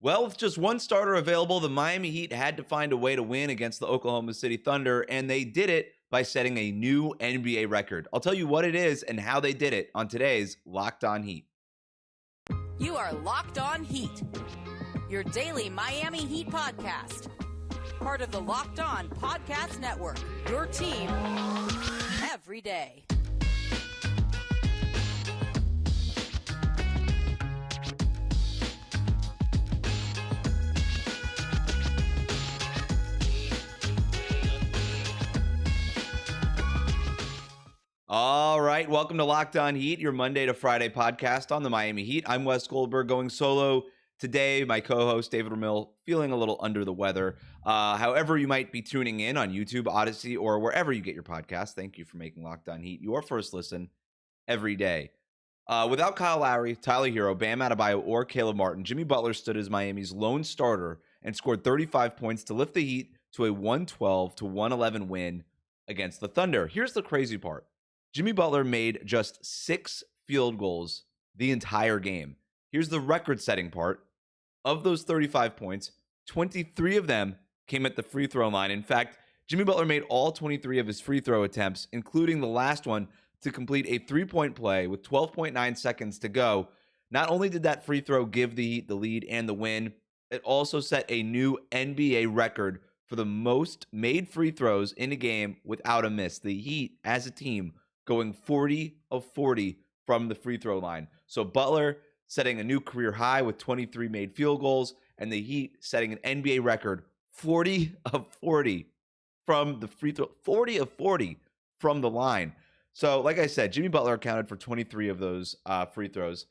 Well, with just one starter available, the Miami Heat had to find a way to win against the Oklahoma City Thunder, and they did it by setting a new NBA record. I'll tell you what it is and how they did it on today's Locked On Heat. You are Locked On Heat, your daily Miami Heat podcast. Part of the Locked On Podcast Network, your team every day. All right, welcome to Locked On Heat, your Monday to Friday podcast on the Miami Heat. I'm Wes Goldberg going solo today. My co-host David Ramil feeling a little under the weather. However, you might be tuning in on YouTube, Odyssey, or wherever you get your podcast. Thank you for making Locked On Heat your first listen every day. Without Kyle Lowry, Tyler Herro, Bam Adebayo, or Caleb Martin, Jimmy Butler stood as Miami's lone starter and scored 35 points to lift the Heat to a 112-111 win against the Thunder. Here's the crazy part. Jimmy Butler made just 6 field goals the entire game. Here's the record-setting part. Of those 35 points, 23 of them came at the free throw line. In fact, Jimmy Butler made all 23 of his free throw attempts, including the last one, to complete a three-point play with 12.9 seconds to go. Not only did that free throw give the Heat the lead and the win, it also set a new NBA record for the most made free throws in a game without a miss. The Heat, as a team, going 40 of 40 from the free throw line. So Butler setting a new career high with 23 made field goals, and the Heat setting an NBA record 40 of 40 from the free throw, 40 of 40 from the line. So like I said, Jimmy Butler accounted for 23 of those free throws,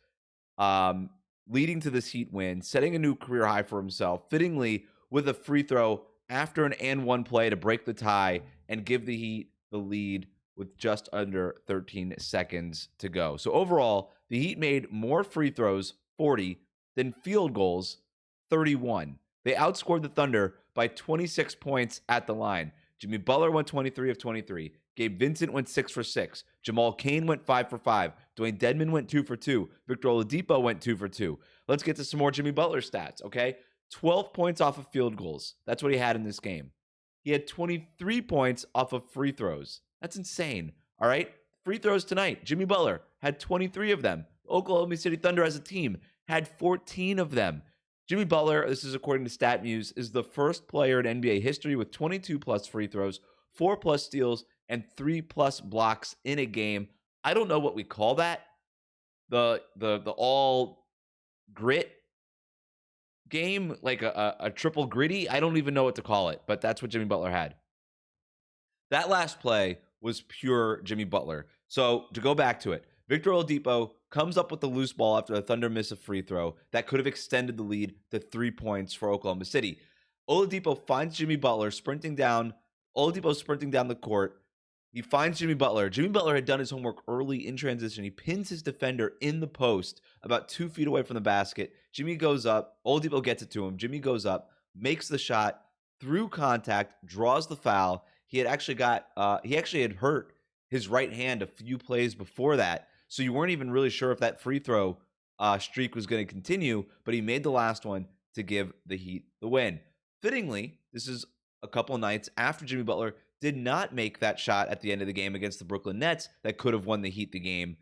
leading to this Heat win, setting a new career high for himself, fittingly with a free throw after an and one play to break the tie and give the Heat the lead with just under 13 seconds to go. So overall, the Heat made more free throws, 40, than field goals, 31. They outscored the Thunder by 26 points at the line. Jimmy Butler went 23 of 23. Gabe Vincent went 6 for 6. Jamal Cain went 5 for 5. Dwayne Dedmon went 2 for 2. Victor Oladipo went 2 for 2. Let's get to some more Jimmy Butler stats, okay? 12 points off of field goals. That's what he had in this game. He had 23 points off of free throws. That's insane. All right. Free throws tonight. Jimmy Butler had 23 of them. Oklahoma City Thunder as a team had 14 of them. Jimmy Butler, this is according to StatMuse, is the first player in NBA history with 22 plus free throws, 4 plus steals, and 3 plus blocks in a game. I don't know what we call that. The all grit game, like a triple gritty. I don't even know what to call it, but that's what Jimmy Butler had. That last play was pure Jimmy Butler. So to go back to it, Victor Oladipo comes up with the loose ball after the Thunder miss a free throw that could have extended the lead to 3 points for Oklahoma City. Oladipo finds Jimmy Butler sprinting down. Oladipo sprinting down the court. He finds Jimmy Butler. Jimmy Butler had done his homework early in transition. He pins his defender in the post about 2 feet away from the basket. Jimmy goes up. Oladipo gets it to him. Jimmy goes up, makes the shot through contact, draws the foul. He actually had hurt his right hand a few plays before that. So you weren't even really sure if that free throw streak was going to continue, but he made the last one to give the Heat the win. Fittingly, this is a couple nights after Jimmy Butler did not make that shot at the end of the game against the Brooklyn Nets that could have won the Heat the game.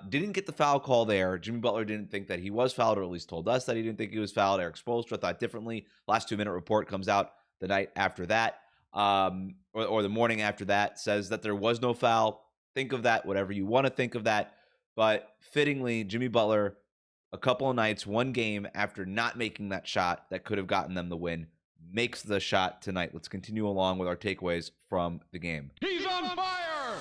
Didn't get the foul call there. Jimmy Butler didn't think that he was fouled, or at least told us that he didn't think he was fouled. Eric Spoelstra thought differently. Last 2-minute report comes out the night after that. Or the morning after that, says that there was no foul. Think of that, whatever you want to think of that. But fittingly, Jimmy Butler, a couple of nights, one game after not making that shot that could have gotten them the win, makes the shot tonight. Let's continue along with our takeaways from the game. He's on fire!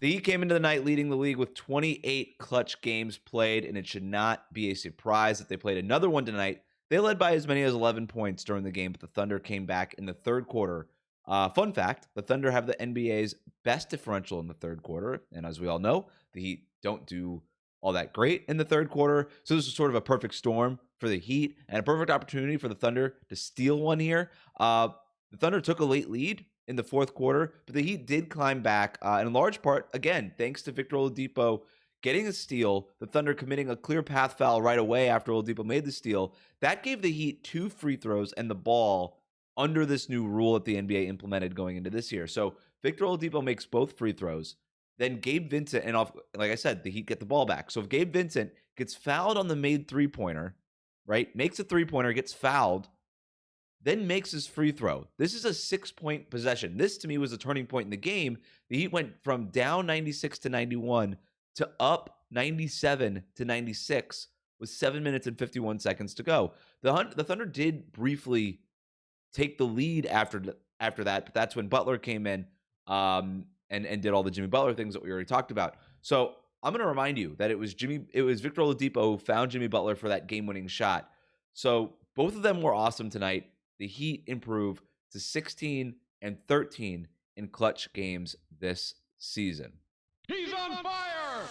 The Heat came into the night leading the league with 28 clutch games played, and it should not be a surprise that they played another one tonight. They led by as many as 11 points during the game, but the Thunder came back in the third quarter. Fun fact, the Thunder have the NBA's best differential in the third quarter, and as we all know, the Heat don't do all that great in the third quarter, so this is sort of a perfect storm for the Heat and a perfect opportunity for the Thunder to steal one here. The Thunder took a late lead in the fourth quarter, but the Heat did climb back, in large part, again, thanks to Victor Oladipo getting a steal, the Thunder committing a clear path foul right away after Oladipo made the steal. That gave the Heat 2 free throws and the ball under this new rule that the NBA implemented going into this year. So Victor Oladipo makes both free throws. Then Gabe Vincent, and like I said, the Heat get the ball back. So if Gabe Vincent gets fouled on the made three-pointer, right, makes a three-pointer, gets fouled, then makes his free throw. This is a 6-point possession. This, to me, was a turning point in the game. The Heat went from down 96 to 91 to up 97 to 96 with 7 minutes and 51 seconds to go. The Thunder did briefly take the lead after that, but that's when Butler came in and did all the Jimmy Butler things that we already talked about. So I'm going to remind you that it was Victor Oladipo who found Jimmy Butler for that game-winning shot. So both of them were awesome tonight. The Heat improve to 16 and 13 in clutch games this season. He's on fire!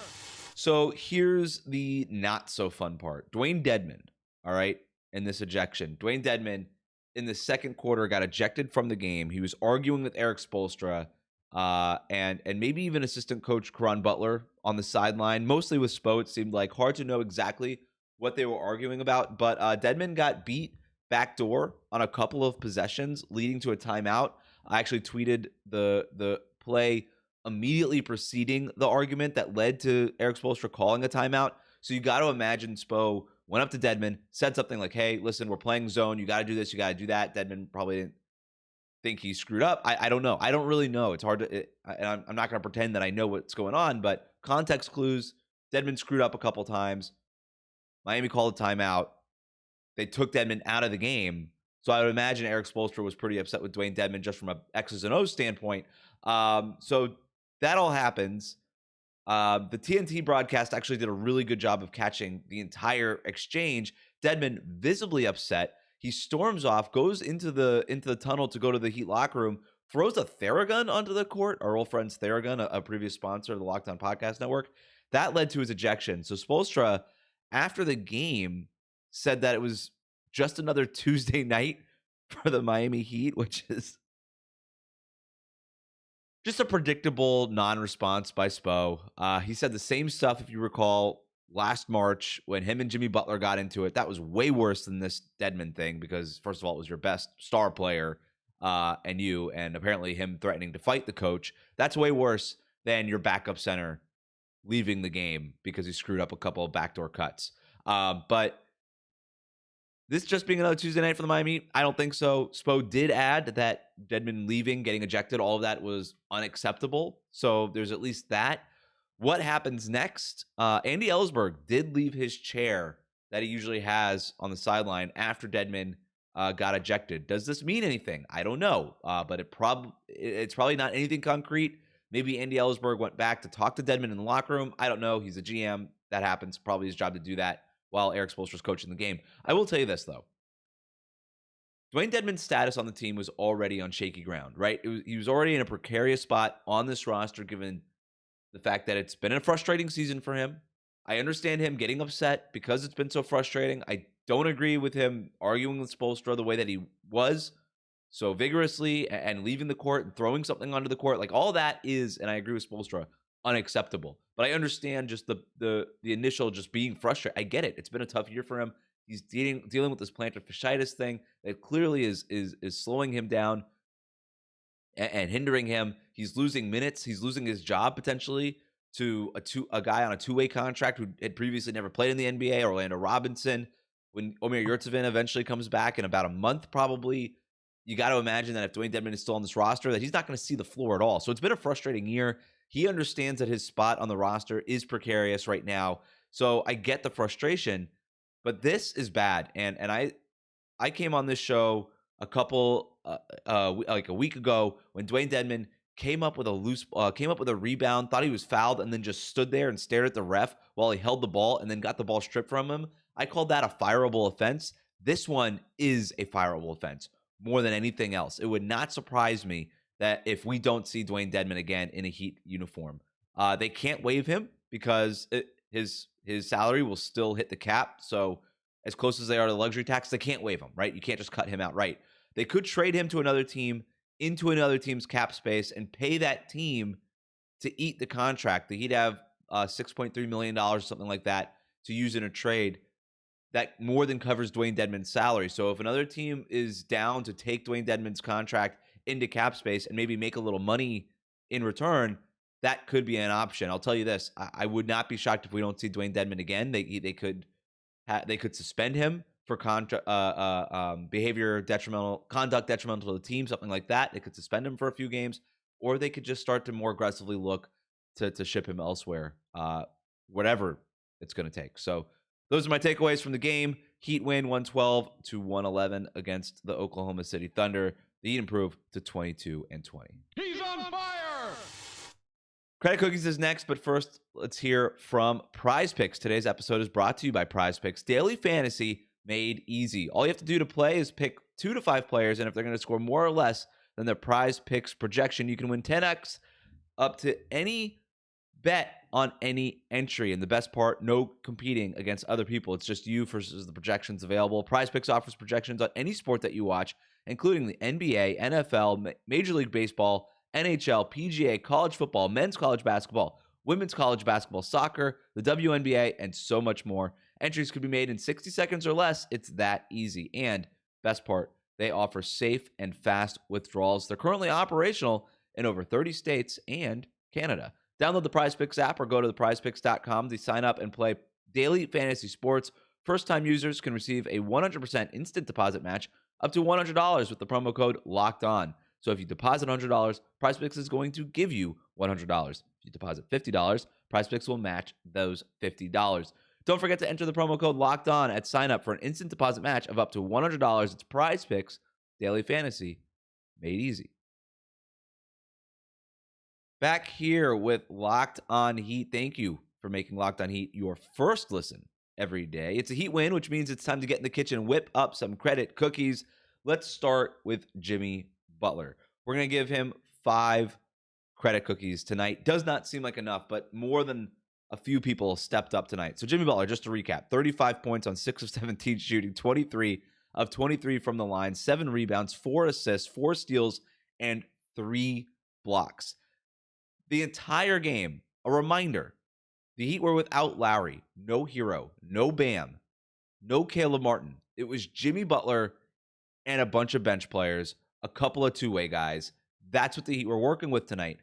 So here's the not so fun part. Dwayne Dedmon, all right, in this ejection. Dwayne Dedmon in the second quarter got ejected from the game. He was arguing with Eric Spoelstra and maybe even assistant coach Caron Butler on the sideline, mostly with Spo. It seemed like hard to know exactly what they were arguing about, but Dedmon got beat backdoor on a couple of possessions, leading to a timeout. I actually tweeted the play immediately preceding the argument that led to Eric Spoelstra calling a timeout. So you got to imagine Spo went up to Dedmon, said something like, hey, listen, we're playing zone. You got to do this. You got to do that. Dedmon probably didn't think he screwed up. I don't know. I don't really know. It's hard to and I'm not going to pretend that I know what's going on, but context clues, Dedmon screwed up a couple times. Miami called a timeout. They took Dedmon out of the game. So I would imagine Eric Spoelstra was pretty upset with Dwayne Dedmon just from a X's and O's standpoint. So that all happens. The TNT broadcast actually did a really good job of catching the entire exchange. Dedmon visibly upset. He storms off, goes into the tunnel to go to the Heat locker room, throws a Theragun onto the court. Our old friends Theragun, a previous sponsor of the Locked On Podcast Network. That led to his ejection. So Spoelstra, after the game, said that it was just another Tuesday night for the Miami Heat, which is just a predictable non-response by Spo. He said the same stuff, if you recall, last March when him and Jimmy Butler got into it. That was way worse than this Dedmon thing because, first of all, it was your best star player and apparently him threatening to fight the coach. That's way worse than your backup center leaving the game because he screwed up a couple of backdoor cuts. But this just being another Tuesday night for the Miami Heat, I don't think so. Spo did add that Dedmon leaving, getting ejected, all of that was unacceptable. So there's at least that. What happens next? Andy Ellsberg did leave his chair that he usually has on the sideline after Dedmon got ejected. Does this mean anything? I don't know, but it's probably not anything concrete. Maybe Andy Ellsberg went back to talk to Dedmon in the locker room. I don't know. He's a GM. That happens. Probably his job to do that while Eric Spoelstra was coaching the game. I will tell you this, though. Dwayne Dedmon's status on the team was already on shaky ground, right? He was already in a precarious spot on this roster given the fact that it's been a frustrating season for him. I understand him getting upset because it's been so frustrating. I don't agree with him arguing with Spoelstra the way that he was so vigorously and leaving the court and throwing something onto the court. Like all that is, and I agree with Spoelstra, unacceptable. But I understand just the initial just being frustrated. I get it. It's been a tough year for him. He's dealing with this plantar fasciitis thing that clearly is slowing him down and hindering him. He's losing minutes. He's losing his job potentially to a guy on a two-way contract who had previously never played in the NBA, Orlando Robinson. When Omer Yurtseven eventually comes back in about a month, probably, you got to imagine that if Dwayne Dedmon is still on this roster, that he's not going to see the floor at all. So it's been a frustrating year. He understands that his spot on the roster is precarious right now. So I get the frustration, but this is bad. And I came on this show like a week ago when Dwayne Dedmon came up with a rebound, thought he was fouled, and then just stood there and stared at the ref while he held the ball and then got the ball stripped from him. I called that a fireable offense. This one is a fireable offense more than anything else. It would not surprise me that if we don't see Dwayne Dedmon again in a Heat uniform, they can't waive him because his salary will still hit the cap. So as close as they are to the luxury tax, they can't waive him, right? You can't just cut him outright. They could trade him to another team into another team's cap space and pay that team to eat the contract. The Heat have $6.3 million or something like that to use in a trade that more than covers Dwayne Dedmon's salary. So if another team is down to take Dwayne Dedmon's contract into cap space and maybe make a little money in return, that could be an option. I'll tell you this: I would not be shocked if we don't see Dwayne Dedmon again. They could suspend him for conduct detrimental to the team, something like that. They could suspend him for a few games, or they could just start to more aggressively look to ship him elsewhere, whatever it's going to take. So those are my takeaways from the game. Heat win 112-111 against the Oklahoma City Thunder. The Heat improve to 22-20. He's on fire! Credit Cookies is next, but first, let's hear from PrizePicks. Today's episode is brought to you by PrizePicks. Daily fantasy made easy. All you have to do to play is pick 2 to 5 players, and if they're going to score more or less than their PrizePicks projection, you can win 10x up to any bet on any entry. And the best part, no competing against other people. It's just you versus the projections available. PrizePicks offers projections on any sport that you watch, including the NBA, NFL, Major League Baseball, NHL, PGA, college football, men's college basketball, women's college basketball, soccer, the WNBA, and so much more. Entries could be made in 60 seconds or less. It's that easy. And best part, they offer safe and fast withdrawals. They're currently operational in over 30 states and Canada. Download the PrizePicks app or go to theprizepicks.com to sign up and play daily fantasy sports. First-time users can receive a 100% instant deposit match up to $100 with the promo code LOCKEDON. So if you deposit $100, PrizePicks is going to give you $100. If you deposit $50, PrizePicks will match those $50. Don't forget to enter the promo code LOCKEDON at sign up for an instant deposit match of up to $100. It's PrizePicks Daily Fantasy made easy. Back here with Locked On Heat. Thank you for making Locked On Heat your first listen every day. It's a Heat win, which means it's time to get in the kitchen and whip up some credit cookies. Let's start with Jimmy Butler. We're going to give him 5 credit cookies tonight. Does not seem like enough, but more than a few people stepped up tonight. So Jimmy Butler, just to recap, 35 points on 6 of 17 shooting, 23 of 23 from the line, 7 rebounds, 4 assists, 4 steals, and 3 blocks. The entire game, a reminder, the Heat were without Lowry, no Herro, no Bam, no Caleb Martin. It was Jimmy Butler and a bunch of bench players, a couple of two-way guys. That's what the Heat were working with tonight.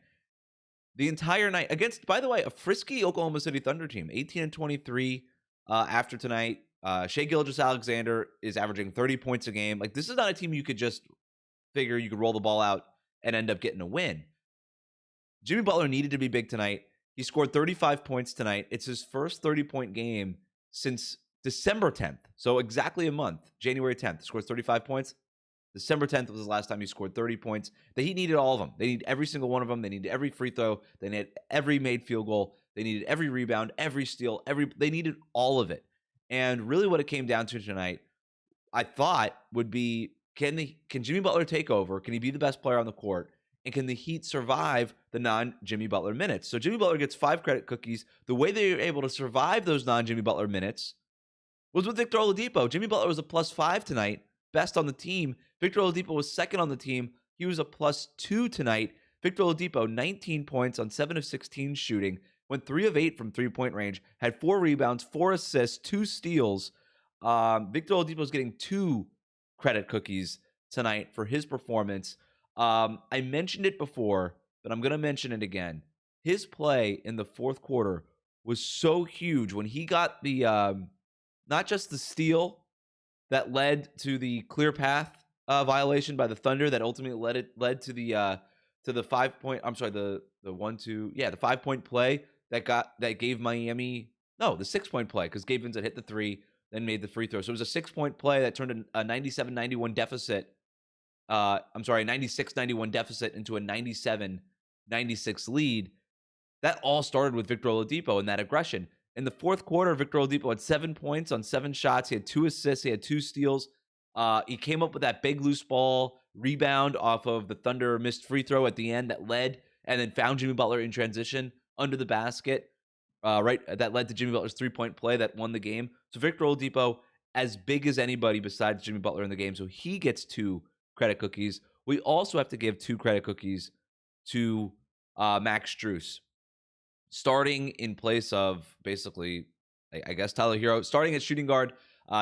The entire night against, by the way, a frisky Oklahoma City Thunder team, 18-23 after tonight. Shai Gilgeous-Alexander is averaging 30 points a game. Like, this is not a team you could just figure you could roll the ball out and end up getting a win. Jimmy Butler needed to be big tonight. He scored 35 points tonight. It's his first 30-point game since December 10th. So exactly a month. January 10th, scores 35 points. December 10th was the last time he scored 30 points. The Heat needed all of them. They need every single one of them. They needed every free throw. They needed every made field goal. They needed every rebound, every steal, they needed all of it. And really what it came down to tonight, I thought, would be, can Jimmy Butler take over? Can he be the best player on the court? And can the Heat survive the non-Jimmy Butler minutes? So Jimmy Butler gets 5 credit cookies. The way they were able to survive those non-Jimmy Butler minutes was with Victor Oladipo. Jimmy Butler was a +5 tonight, best on the team. Victor Oladipo was second on the team. He was a +2 tonight. Victor Oladipo, 19 points on 7 of 16 shooting, went 3 of 8 from three-point range, had 4 rebounds, 4 assists, 2 steals. Victor Oladipo is getting 2 credit cookies tonight for his performance. I mentioned it before, but I'm going to mention it again. His play in the fourth quarter was so huge when he got the, not just the steal that led to the clear path violation by the Thunder that ultimately led to the 5-point, the 5-point play that gave Miami, the 6-point play, because Gabe Vincent hit the 3, then made the free throw. So it was a 6-point play that turned a 97-91 deficit. 96-91 deficit into a 97-96 lead. That all started with Victor Oladipo and that aggression. In the fourth quarter, Victor Oladipo had 7 points on 7 shots. He had 2 assists. He had 2 steals. He came up with that big loose ball rebound off of the Thunder missed free throw at the end that led, and then found Jimmy Butler in transition under the basket. That led to Jimmy Butler's 3-point play that won the game. So Victor Oladipo, as big as anybody besides Jimmy Butler in the game, so he gets 2 credit cookies. We also have to give 2 credit cookies to Max Strus. starting in place of basically, I guess, Tyler Herro, starting at shooting guard,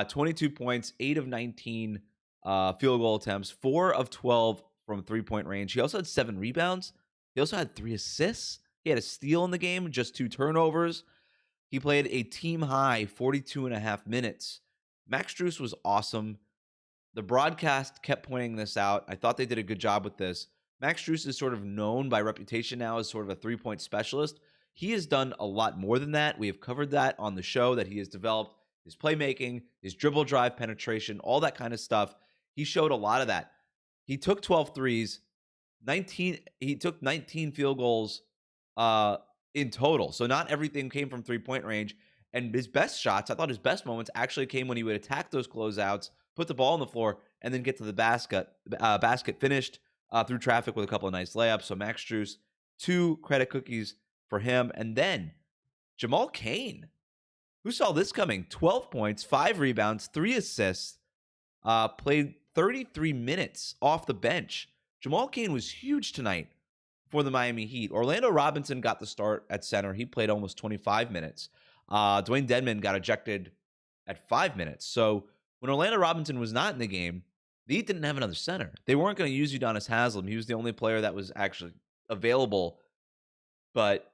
22 points, 8 of 19 field goal attempts, 4 of 12 from three-point range. He also had 7 rebounds. He also had 3 assists. He had a steal in the game, just 2 turnovers. He played a team-high 42 and a half minutes. Max Strus was awesome. The broadcast kept pointing this out. I thought they did a good job with this. Max Strus is sort of known by reputation now as sort of a three-point specialist. He has done a lot more than that. We have covered that on the show, that he has developed his playmaking, his dribble drive penetration, all that kind of stuff. He showed a lot of that. He took 12 threes, he took 19 field goals in total. So not everything came from three-point range. And his best shots, I thought his best moments actually came when he would attack those closeouts, put the ball on the floor, and then get to the basket. Basket finished through traffic with a couple of nice layups. So Max Strus, 2 credit cookies for him. And then Jamal Cain, who saw this coming? 12 points, 5 rebounds, 3 assists, played 33 minutes off the bench. Jamal Cain was huge tonight for the Miami Heat. Orlando Robinson got the start at center. He played almost 25 minutes. Dwayne Dedmon got ejected at 5 minutes. So when Orlando Robinson was not in the game, the Heat didn't have another center. They weren't going to use Udonis Haslem. He was the only player that was actually available, but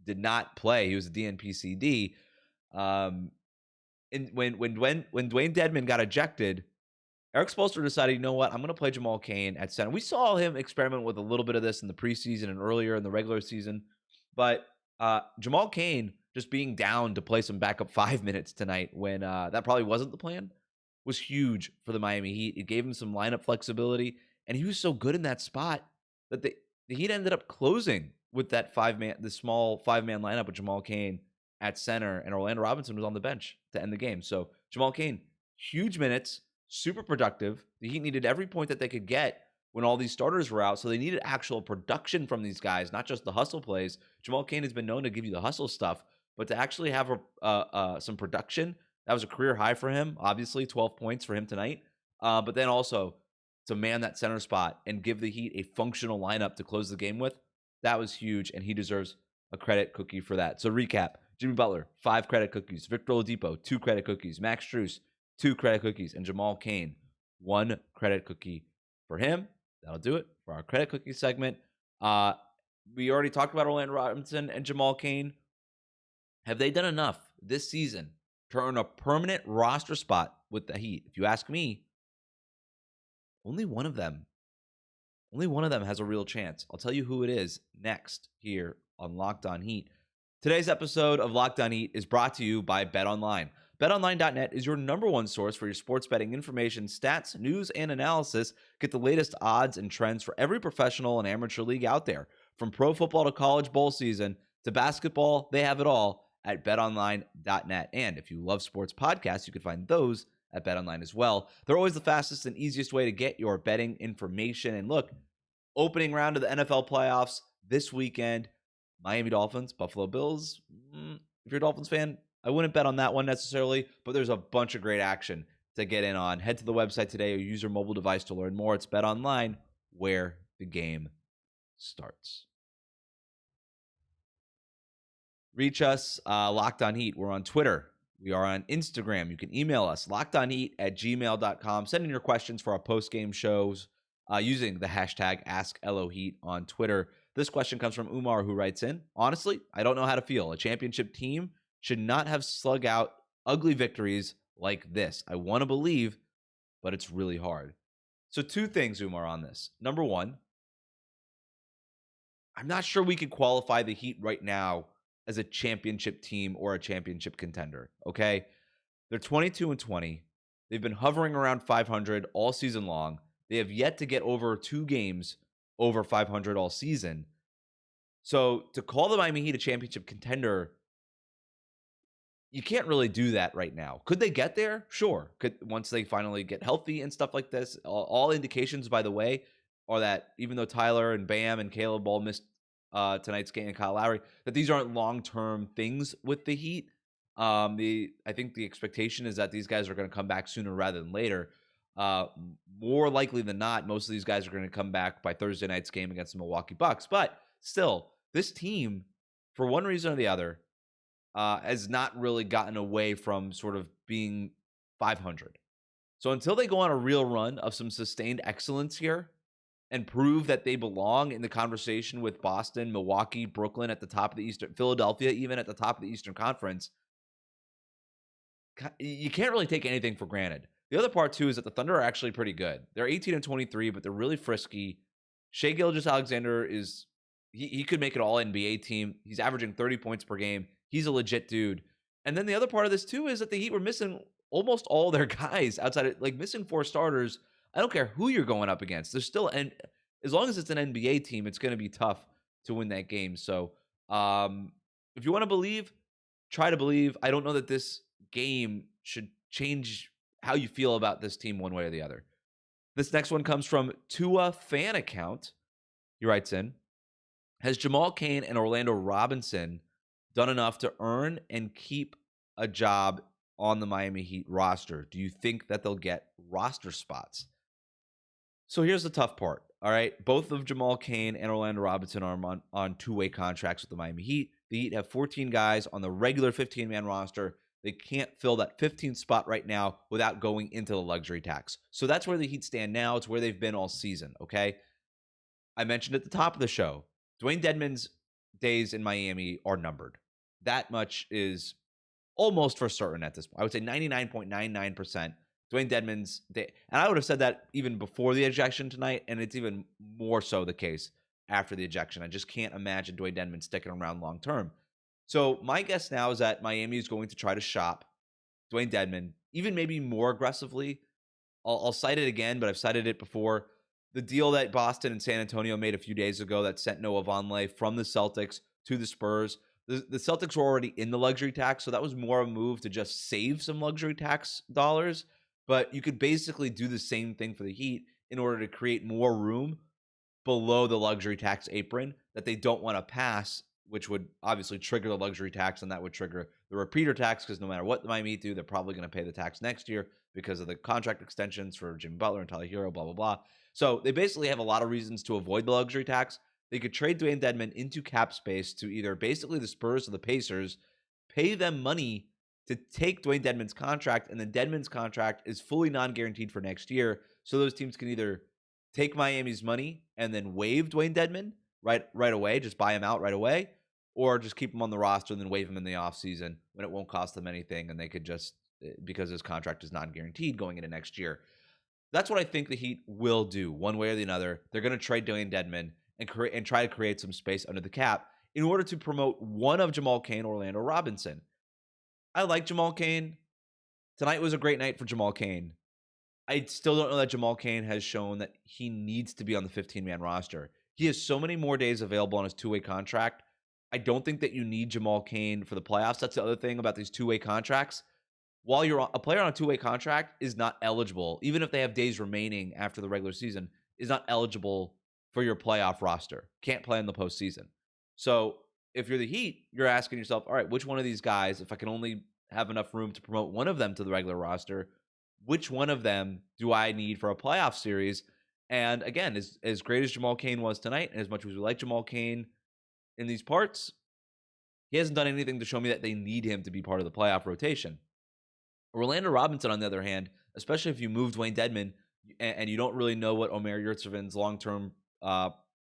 did not play. He was a DNP-CD. And when Dwayne Dedmon got ejected, Eric Spoelstra decided, you know what, I'm going to play Jamal Cain at center. We saw him experiment with a little bit of this in the preseason and earlier in the regular season, but Jamal Cain just being down to play some backup 5 minutes tonight when that probably wasn't the plan was huge for the Miami Heat. It gave him some lineup flexibility, and he was so good in that spot that the Heat ended up closing with that small 5-man lineup with Jamal Cain at center, and Orlando Robinson was on the bench to end the game. So Jamal Cain, huge minutes, super productive. The Heat needed every point that they could get when all these starters were out, so they needed actual production from these guys, not just the hustle plays. Jamal Cain has been known to give you the hustle stuff, but to actually have some production, that was a career high for him. Obviously, 12 points for him tonight. But then also to man that center spot and give the Heat a functional lineup to close the game with, that was huge, and he deserves a credit cookie for that. So recap, Jimmy Butler, 5 credit cookies. Victor Oladipo, 2 credit cookies. Max Strus, 2 credit cookies. And Jamal Cain, 1 credit cookie for him. That'll do it for our credit cookie segment. We already talked about Orlando Robinson and Jamal Cain. Have they done enough this season to earn a permanent roster spot with the Heat? If you ask me, only one of them has a real chance. I'll tell you who it is next here on Locked On Heat. Today's episode of Locked On Heat is brought to you by BetOnline. BetOnline.net is your #1 source for your sports betting information, stats, news, and analysis. Get the latest odds and trends for every professional and amateur league out there. From pro football to college bowl season to basketball, they have it all at betonline.net. And if you love sports podcasts, you can find those at BetOnline as well. They're always the fastest and easiest way to get your betting information. And look, opening round of the NFL playoffs this weekend, Miami Dolphins, Buffalo Bills. If you're a Dolphins fan, I wouldn't bet on that one necessarily, but there's a bunch of great action to get in on. Head to the website today or use your mobile device to learn more. It's BetOnline, where the game starts. Reach us, Locked On Heat. We're on Twitter. We are on Instagram. You can email us, lockedonheat@gmail.com. Send in your questions for our post-game shows using the hashtag AskLOHeat on Twitter. This question comes from Umar, who writes in, honestly, I don't know how to feel. A championship team should not have slug out ugly victories like this. I want to believe, but it's really hard. So 2 things, Umar, on this. Number 1, I'm not sure we could qualify the Heat right now as a championship team or a championship contender, okay? They're 22-20. They've been hovering around 500 all season long. They have yet to get over 2 games over 500 all season. So to call the Miami Heat a championship contender, you can't really do that right now. Could they get there? Sure. Once they finally get healthy and stuff like this. All indications, by the way, are that even though Tyler and Bam and Caleb all missed tonight's game and Kyle Lowry, that these aren't long-term things with the Heat. I think the expectation is that these guys are going to come back sooner rather than later. More likely than not, most of these guys are going to come back by Thursday night's game against the Milwaukee Bucks. But still, this team for one reason or the other, has not really gotten away from sort of being 500. So until they go on a real run of some sustained excellence here and prove that they belong in the conversation with Boston, Milwaukee, Brooklyn at the top of the Eastern, Philadelphia even at the top of the Eastern Conference, you can't really take anything for granted. The other part, too, is that the Thunder are actually pretty good. They're 18-23, but they're really frisky. Shai Gilgeous-Alexander is he could make an all-NBA team. He's averaging 30 points per game. He's a legit dude. And then the other part of this, too, is that the Heat were missing almost all their guys outside of, like, missing 4 starters. I don't care who you're going up against. There's still, and as long as it's an NBA team, it's going to be tough to win that game. So if you want to believe, try to believe. I don't know that this game should change how you feel about this team one way or the other. This next one comes from Tua Fan Account. He writes in, has Jamal Cain and Orlando Robinson done enough to earn and keep a job on the Miami Heat roster? Do you think that they'll get roster spots? So here's the tough part, all right? Both of Jamal Cain and Orlando Robinson are on two-way contracts with the Miami Heat. The Heat have 14 guys on the regular 15-man roster. They can't fill that 15th spot right now without going into the luxury tax. So that's where the Heat stand now. It's where they've been all season, okay? I mentioned at the top of the show, Dwayne Dedmon's days in Miami are numbered. That much is almost for certain at this point. I would say 99.99%. Dwayne Dedmon's day, and I would have said that even before the ejection tonight, and it's even more so the case after the ejection. I just can't imagine Dwayne Dedmon sticking around long term. So my guess now is that Miami is going to try to shop Dwayne Dedmon, even maybe more aggressively. I'll cite it again, but I've cited it before. The deal that Boston and San Antonio made a few days ago that sent Noah Vonleh from the Celtics to the Spurs. The Celtics were already in the luxury tax, so that was more a move to just save some luxury tax dollars. But you could basically do the same thing for the Heat in order to create more room below the luxury tax apron that they don't want to pass, which would obviously trigger the luxury tax, and that would trigger the repeater tax because no matter what the Miami Heat do, they're probably going to pay the tax next year because of the contract extensions for Jimmy Butler and Tyler Herro, blah, blah, blah. So they basically have a lot of reasons to avoid the luxury tax. They could trade Dwayne Dedmon into cap space to either basically the Spurs or the Pacers, pay them money to take Dwayne Dedmon's contract, and then Dedmon's contract is fully non-guaranteed for next year. So those teams can either take Miami's money and then waive Dwayne Dedmon right away, just buy him out right away, or just keep him on the roster and then waive him in the offseason when it won't cost them anything, and they could just, because his contract is non-guaranteed going into next year. That's what I think the Heat will do, one way or the other. They're going to trade Dwayne Dedmon and try to create some space under the cap in order to promote one of Jamal Cain or Orlando Robinson. I like Jamal Cain. Tonight was a great night for Jamal Cain. I still don't know that Jamal Cain has shown that he needs to be on the 15-man roster. He has so many more days available on his two-way contract. I don't think that you need Jamal Cain for the playoffs. That's the other thing about these two-way contracts. While you're a player on a two-way contract is not eligible, even if they have days remaining after the regular season, is not eligible for your playoff roster. Can't play in the postseason. So if you're the Heat, you're asking yourself, all right, which one of these guys, if I can only have enough room to promote one of them to the regular roster, which one of them do I need for a playoff series? And again, as great as Jamal Cain was tonight, and as much as we like Jamal Cain in these parts, he hasn't done anything to show me that they need him to be part of the playoff rotation. Orlando Robinson, on the other hand, especially if you move Dwayne Dedmon and you don't really know what Omer Yurtseven's long-term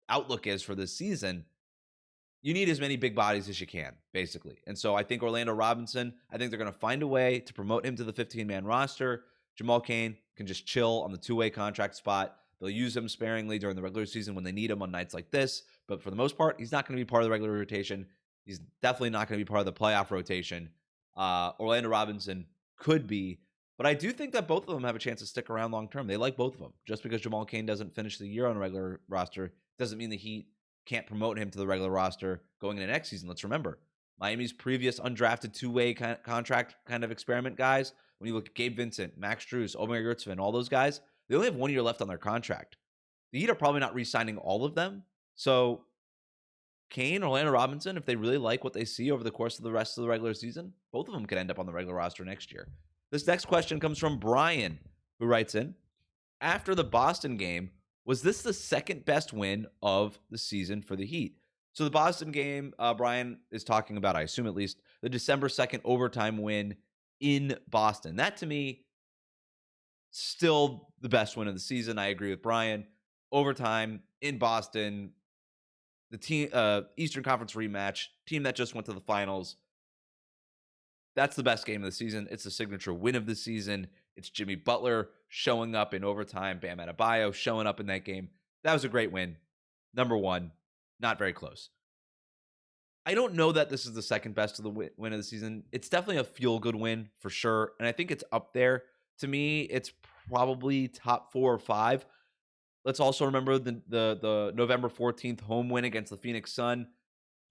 outlook is for this season, you need as many big bodies as you can, basically. And so I think Orlando Robinson, I think they're going to find a way to promote him to the 15-man roster. Jamal Cain can just chill on the two-way contract spot. They'll use him sparingly during the regular season when they need him on nights like this. But for the most part, he's not going to be part of the regular rotation. He's definitely not going to be part of the playoff rotation. Orlando Robinson could be. But I do think that both of them have a chance to stick around long term. They like both of them. Just because Jamal Cain doesn't finish the year on a regular roster doesn't mean the Heat can't promote him to the regular roster going into next season. Let's remember, Miami's previous undrafted two-way contract kind of experiment guys, when you look at Gabe Vincent, Max Strus, Omer Yurtseven, all those guys, they only have 1 year left on their contract. The Heat are probably not re-signing all of them. So Cain, Orlando Robinson, if they really like what they see over the course of the rest of the regular season, both of them could end up on the regular roster next year. This next question comes from Brian, who writes in, after the Boston game, was this the second best win of the season for the Heat? So the Boston game, Brian is talking about, I assume at least, the December 2nd overtime win in Boston. That, to me, still the best win of the season. I agree with Brian. Overtime in Boston, the team Eastern Conference rematch, team that just went to the finals. That's the best game of the season. It's the signature win of the season. It's Jimmy Butler showing up in overtime. Bam Adebayo showing up in that game. That was a great win. Number one, not very close. I don't know that this is the second best of the win of the season. It's definitely a feel-good win for sure, and I think it's up there. To me, it's probably top 4 or 5. Let's also remember the November 14th home win against the Phoenix Sun.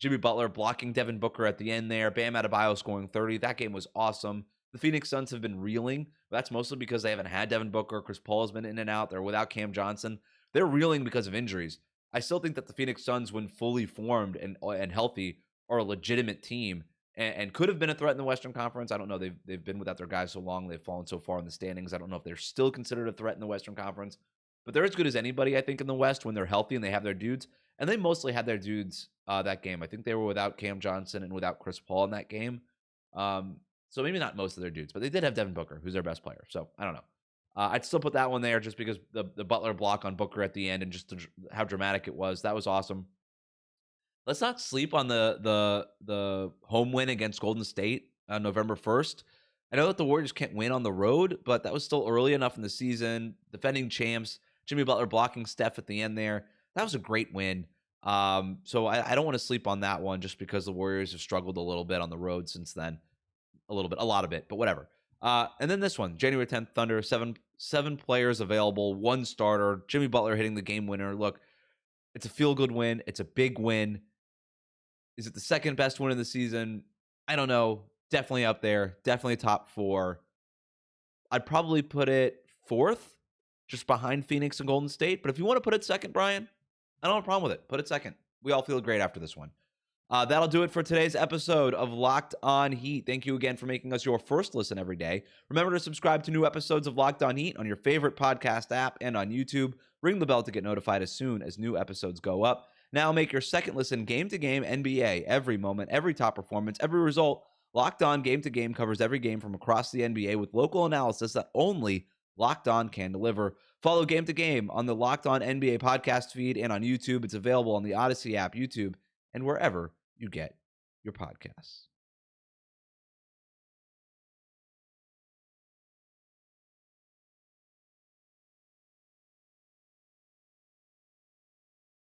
Jimmy Butler blocking Devin Booker at the end there. Bam Adebayo scoring 30. That game was awesome. The Phoenix Suns have been reeling. That's mostly because they haven't had Devin Booker. Chris Paul has been in and out. They're without Cam Johnson. They're reeling because of injuries. I still think that the Phoenix Suns, when fully formed and healthy, are a legitimate team and could have been a threat in the Western Conference. I don't know. They've been without their guys so long. They've fallen so far in the standings. I don't know if they're still considered a threat in the Western Conference. But they're as good as anybody, I think, in the West when they're healthy and they have their dudes. And they mostly had their dudes that game. I think they were without Cam Johnson and without Chris Paul in that game. So maybe not most of their dudes, but they did have Devin Booker, who's their best player. So I don't know. I'd still put that one there just because the Butler block on Booker at the end and just how dramatic it was. That was awesome. Let's not sleep on the home win against Golden State on November 1st. I know that the Warriors can't win on the road, but that was still early enough in the season. Defending champs, Jimmy Butler blocking Steph at the end there. That was a great win. So I don't want to sleep on that one just because the Warriors have struggled a little bit on the road since then. A lot of it, but whatever. And then this one, January 10th, Thunder, seven players available, one starter, Jimmy Butler hitting the game winner. Look, it's a feel-good win. It's a big win. Is it the second best win of the season? I don't know. Definitely up there. Definitely top 4. I'd probably put it 4th, just behind Phoenix and Golden State. But if you want to put it second, Brian, I don't have a problem with it. Put it second. We all feel great after this one. That'll do it for today's episode of Locked On Heat. Thank you again for making us your first listen every day. Remember to subscribe to new episodes of Locked On Heat on your favorite podcast app and on YouTube. Ring the bell to get notified as soon as new episodes go up. Now make your second listen game-to-game NBA. Every moment, every top performance, every result. Locked On Game-to-Game covers every game from across the NBA with local analysis that only Locked On can deliver. Follow Game to Game on the Locked On NBA podcast feed and on YouTube. It's available on the Odyssey app, YouTube, and wherever you get your podcasts.